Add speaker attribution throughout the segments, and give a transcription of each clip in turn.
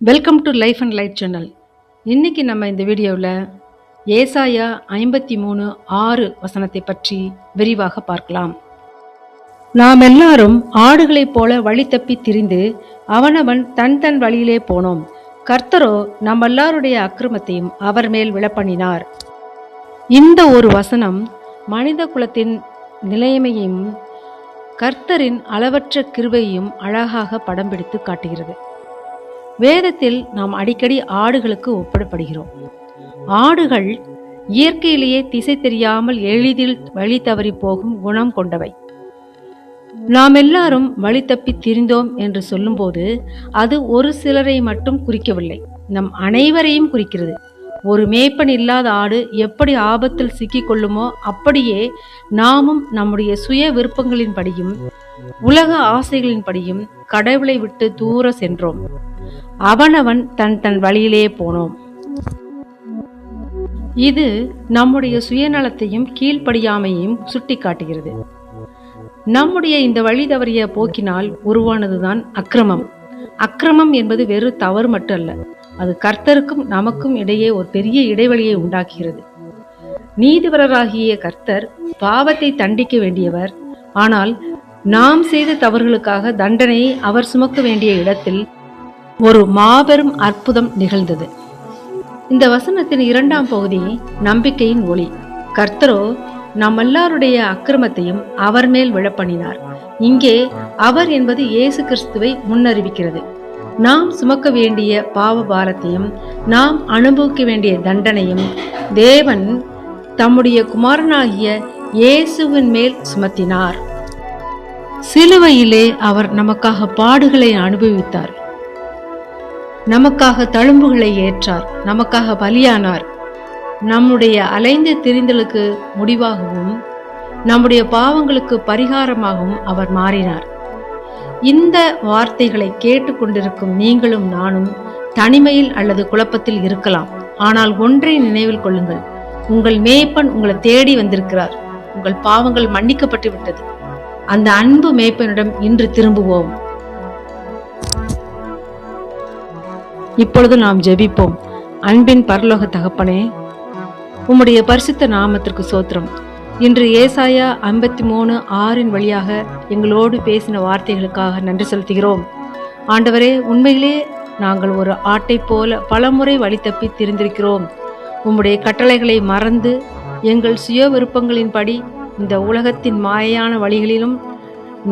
Speaker 1: Welcome to life and light channel. இன்னைக்கு நம்ம இந்த வீடியோவில் ஏசாயா 53:6 வசனத்தை பற்றி விரிவாக பார்க்கலாம். நாம் எல்லாரும் ஆடுகளைப் போல வழி தப்பி திரிந்து அவனவன் தன் தன் வழியிலே போனோம். கர்த்தரோ நம்ம எல்லாருடைய அக்கிரமத்தையும் அவர் மேல் விழப்பண்ணினார். இந்த ஒரு வசனம் மனித குலத்தின் நிலைமையையும் கர்த்தரின் அளவற்ற கிருபையையும் அழகாக படம் பிடித்து காட்டுகிறது. வேதத்தில் நாம் அடிக்கடி ஆடுகளுக்கு ஒப்பிடப்படுகிறோம். ஆடுகள் இயற்கையிலேயே திசை தெரியாமல் எளிதில் வழி தவறி போகும் குணம் கொண்டவை. நாம் எல்லாரும் வழி தப்பி திரிந்தோம் என்று சொல்லும்போது அது ஒரு சிலரை மட்டும் குறிக்கவில்லை, நம் அனைவரையும் குறிக்கிறது. ஒரு மேய்ப்பன் இல்லாத ஆடு எப்படி ஆபத்தில் சிக்கிக் கொள்ளுமோ அப்படியே நாமும் நம்முடைய சுய விருப்பங்களின்படியும் உலக ஆசைகளின்படியும் கடவுளை விட்டு தூர சென்றோம். அவனவன் தன் தன் வழியிலே போனோம். இது நம்முடைய சுயநலத்தையும் கீழ்ப்படியாமையையும் சுட்டி காட்டுகிறது. நம்முடைய இந்த வழி தவறிய போக்கினால் உருவானதுதான் அக்கிரமம். அக்கிரமம் என்பது வெறு தவறு மட்டும் அல்ல, அது கர்த்தருக்கும் நமக்கும் இடையே ஒரு பெரிய இடைவெளியை உண்டாக்குகிறது. நீதிபரராகிய கர்த்தர் பாவத்தை தண்டிக்க வேண்டியவர். ஆனால் நாம் செய்த தவறுகளுக்காக தண்டனையை அவர் சுமக்க வேண்டிய இடத்தில் ஒரு மாபெரும் அற்புதம் நிகழ்ந்தது. இந்த வசனத்தின் 2ஆம் பகுதி நம்பிக்கையின் ஒளி. கர்த்தரோ நம் எல்லாருடைய அக்கிரமத்தையும் அவர் மேல் விழப்பண்ணினார். இங்கே அவர் என்பது இயேசு கிறிஸ்துவை முன்னறிவிக்கிறது. நாம் சுமக்க வேண்டிய பாவ பாரத்தையும் நாம் அனுபவிக்க வேண்டிய தண்டனையும் தேவன் தம்முடைய குமாரனாகிய இயேசுவின் மேல் சுமத்தினார். சிலுவையிலே அவர் நமக்காக பாடுகளை அனுபவித்தார், நமக்காக தழும்புகளை ஏற்றார், நமக்காக பலியானார். நம்முடைய அலைந்து திரிந்தலுக்கு முடிவாகவும் நம்முடைய பாவங்களுக்கு பரிகாரமாகவும் அவர் மாறினார். இந்த வார்த்தைகளை கேட்டுக்கொண்டிருக்கும் நீங்களும் நானும் தனிமையில் அல்லது குழப்பத்தில் இருக்கலாம். ஆனால் ஒன்றை நினைவில் கொள்ளுங்கள், உங்கள் மேய்ப்பன் உங்களை தேடி வந்திருக்கிறார். உங்கள் பாவங்கள் மன்னிக்கப்பட்டு விட்டது. அந்த அன்பு மேய்ப்பனிடம் இன்று திரும்புவோம். இப்பொழுது நாம் ஜெபிப்போம். அன்பின் பரலோக தகப்பனே, உம்முடைய பரிசுத்த நாமத்திற்கு சோத்திரம். இன்று ஏசாயா 53:6 வழியாக எங்களோடு பேசின வார்த்தைகளுக்காக நன்றி செலுத்துகிறோம். ஆண்டவரே, உண்மையிலே நாங்கள் ஒரு ஆட்டை போல பலமுறை வழி தப்பி திரிந்திருக்கிறோம். உம்முடைய கட்டளைகளை மறந்து எங்கள் சுய விருப்பங்களின்படி இந்த உலகத்தின் மாயான வழிகளிலும்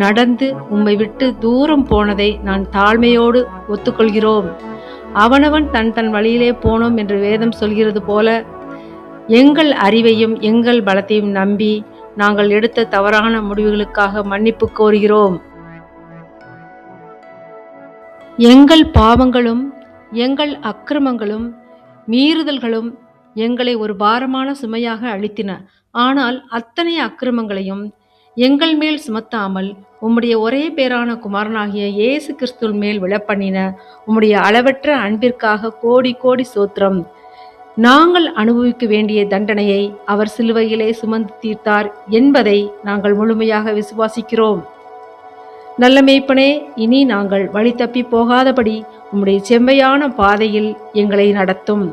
Speaker 1: நடந்து உம்மை விட்டு தூரம் போனதை நான் தாழ்மையோடு ஒத்துக்கொள்கிறோம். அவனவன் தன் தன் வழியிலே போனோம் என்று வேதம் சொல்கிறது போல எங்கள் அறிவையும் எங்கள் பலத்தையும் நம்பி நாங்கள் எடுத்த தவறான முடிவுகளுக்காக மன்னிப்பு கோருகிறோம். எங்கள் பாவங்களும் எங்கள் அக்கிரமங்களும் மீறுதல்களும் எங்களை ஒரு பாரமான சுமையாக அளித்தின. ஆனால் அத்தனை அக்கிரமங்களையும் எங்கள் மேல் சுமத்தாமல் உம்முடைய ஒரே பேரான குமாரனாகிய இயேசு கிறிஸ்துவின் மேல் விழப்பண்ணின உம்முடைய அளவற்ற அன்பிற்காக கோடி கோடி சோத்திரம். நாங்கள் அனுபவிக்க வேண்டிய தண்டனையை அவர் சிலுவையிலே சுமந்து தீர்த்தார் என்பதை நாங்கள் முழுமையாக விசுவாசிக்கிறோம். நல்ல மேய்ப்பனே, இனி நாங்கள் வழி தப்பி போகாதபடி உம்முடைய செம்மையான பாதையில் எங்களை நடத்தும்.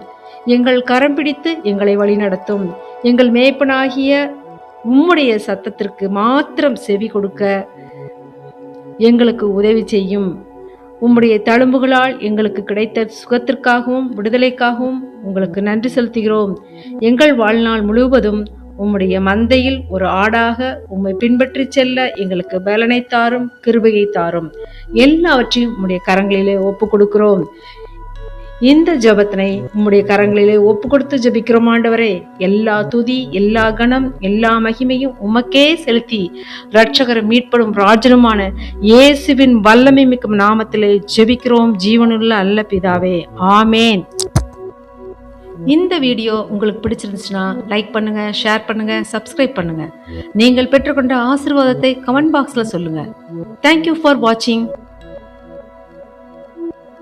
Speaker 1: எங்கள் கரம் பிடித்து எங்களை வழி நடத்தும். எங்கள் மேய்ப்பனாகிய உம்முடைய சத்தத்திற்கு மாத்திரம் செவி கொடுக்க எங்களுக்கு உதவி செய்யும். உம்முடைய தழும்புகளால் எங்களுக்கு கிடைத்த சுகத்திற்காகவும் விடுதலைக்காகவும் உங்களுக்கு நன்றி செலுத்துகிறோம். எங்கள் வாழ்நாள் முழுவதும் உம்முடைய மந்தையில் ஒரு ஆடாக உம்மை பின்பற்றி செல்ல எங்களுக்கு பலனை தாரும், கிருபையை தாரும். எல்லாவற்றையும் உம்முடைய கரங்களிலே ஒப்பு கொடுக்கிறோம். இந்த ஜெபத்தினை உம்முடைய கரங்களிலே ஒப்பு கொடுத்து ஜெபிக்கிறோம். ஆண்டவரே, எல்லா துதி, எல்லா கணம், எல்லா மகிமையும் உமக்கே செலுத்தி இரட்சகர் மீட்படும் ராஜனுமான இயேசுவின் வல்லமை மிக்க நாமத்திலே ஜெபிக்கிறோம் ஜீவனுள்ள அல்ல பிதாவே, ஆமேன். இந்த வீடியோ உங்களுக்கு பிடிச்சிருந்துச்சுன்னா லைக் பண்ணுங்க, ஷேர் பண்ணுங்க, சப்ஸ்கிரைப் பண்ணுங்க. நீங்கள் பெற்றுக்கொண்ட ஆசீர்வாதத்தை கமெண்ட் பாக்ஸ்ல சொல்லுங்க. தேங்க்யூ ஃபார் வாட்சிங்.